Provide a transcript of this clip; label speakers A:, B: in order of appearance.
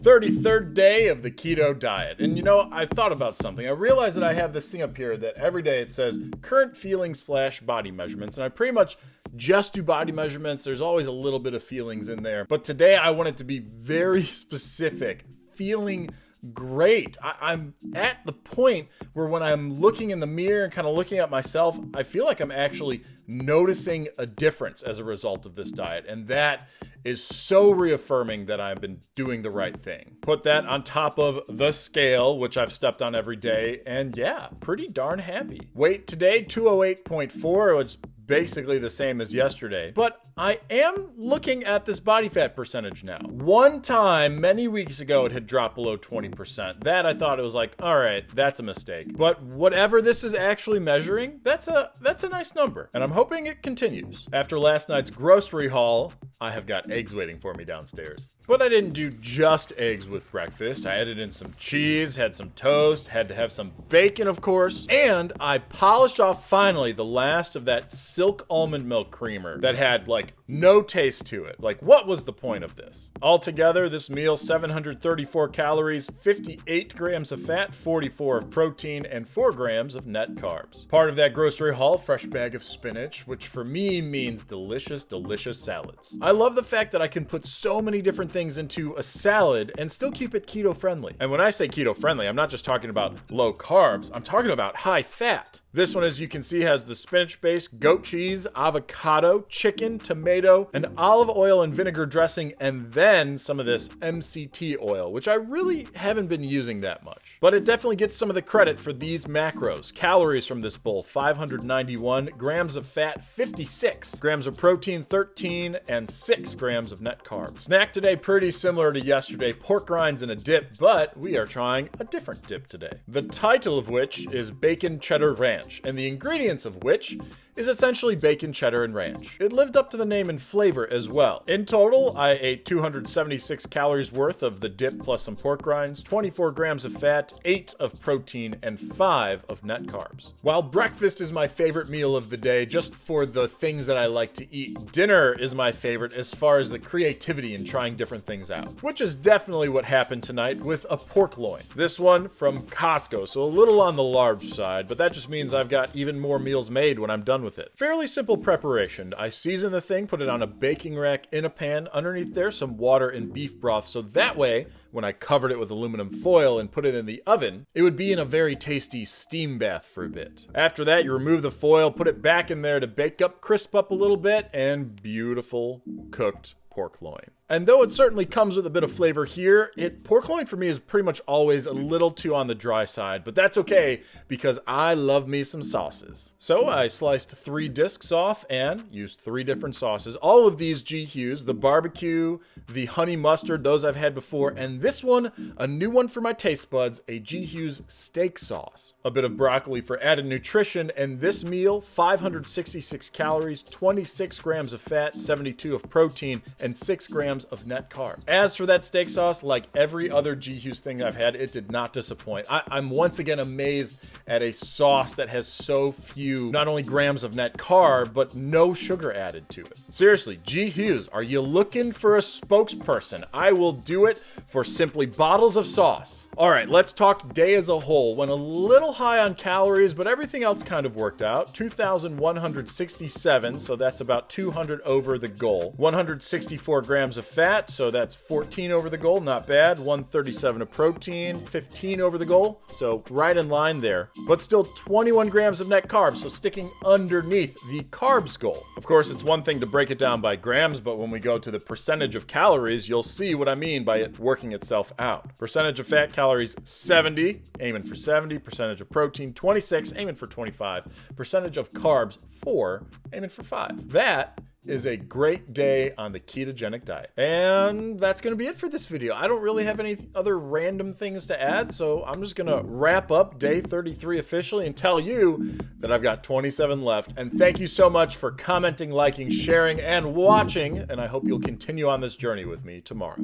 A: 33rd day of the keto diet. And you know, I thought about something. I realized that I have this thing up here that every day it says current feelings / body measurements. And I pretty much just do body measurements. There's always a little bit of feelings in there. But today I want it to be very specific. Feeling great. I'm at the point where when I'm looking in the mirror and kind of looking at myself, I feel like I'm actually noticing a difference as a result of this diet. And that is so reaffirming that I've been doing the right thing. Put that on top of the scale, which I've stepped on every day, and yeah, pretty darn happy. Weight today, 208.4, which basically the same as yesterday. But I am looking at this body fat percentage now. One time, many weeks ago, it had dropped below 20%. That I thought it was like, all right, that's a mistake. But whatever this is actually measuring, that's a nice number. And I'm hoping it continues. After last night's grocery haul, I have got eggs waiting for me downstairs. But I didn't do just eggs with breakfast. I added in some cheese, had some toast, had to have some bacon, of course. And I polished off finally the last of that silk almond milk creamer that had like no taste to it. Like, what was the point of this? Altogether, this meal, 734 calories, 58 grams of fat, 44 of protein, and 4 grams of net carbs. Part of that grocery haul, fresh bag of spinach, which for me means delicious, delicious salads. I love the fact that I can put so many different things into a salad and still keep it keto friendly. And when I say keto friendly, I'm not just talking about low carbs, I'm talking about high fat. This one, as you can see, has the spinach base, goat cheese, avocado, chicken, tomato, and olive oil and vinegar dressing, and then some of this MCT oil, which I really haven't been using that much. But it definitely gets some of the credit for these macros. Calories from this bowl, 591, grams of fat, 56, grams of protein, 13, and 6 grams of net carbs. Snack today, pretty similar to yesterday, pork rinds and a dip, but we are trying a different dip today. The title of which is Bacon Cheddar Ranch, and the ingredients of which is essentially bacon, cheddar, and ranch. It lived up to the name and flavor as well. In total, I ate 276 calories worth of the dip plus some pork rinds, 24 grams of fat, 8 of protein, and 5 of net carbs. While breakfast is my favorite meal of the day, just for the things that I like to eat, dinner is my favorite as far as the creativity in trying different things out, which is definitely what happened tonight with a pork loin. This one from Costco, so a little on the large side, but that just means I've got even more meals made when I'm done with it. Fairly simple preparation. I season the thing, put it on a baking rack in a pan. Underneath there, some water and beef broth, so that way, when I covered it with aluminum foil and put it in the oven, it would be in a very tasty steam bath for a bit. After that, you remove the foil, put it back in there to bake up, crisp up a little bit, and beautiful cooked pork loin. And though it certainly comes with a bit of flavor here, pork loin for me is pretty much always a little too on the dry side, but that's okay because I love me some sauces. So I sliced 3 discs off and used 3 different sauces. All of these G-Hues, the barbecue, the honey mustard, those I've had before, and this one, a new one for my taste buds, a G-Hue's steak sauce. A bit of broccoli for added nutrition, and this meal, 566 calories, 26 grams of fat, 72 of protein, and 6 grams of net carbs. As for that steak sauce, like every other G-Hue's thing I've had, it did not disappoint. I'm once again amazed at a sauce that has so few, not only grams of net carb, but no sugar added to it. Seriously, G-Hue's, are you looking for a spokesperson? I will do it for simply bottles of sauce. All right, let's talk day as a whole. Went a little high on calories, but everything else kind of worked out. 2,167, so that's about 200 over the goal. 164 grams of fat, so that's 14 over the goal, not bad. 137 of protein, 15 over the goal, so right in line there. But still 21 grams of net carbs, so sticking underneath the carbs goal. Of course, it's one thing to break it down by grams, but when we go to the percentage of calories, you'll see what I mean by it working itself out. Percentage of fat calories, 70, aiming for 70. Percentage of protein, 26, aiming for 25. Percentage of carbs, 4, aiming for 5. That is a great day on the ketogenic diet. And that's going to be it for this video. I don't really have any other random things to add, so I'm just going to wrap up day 33 officially and tell you that I've got 27 left. And thank you so much for commenting, liking, sharing, and watching, and I hope you'll continue on this journey with me tomorrow.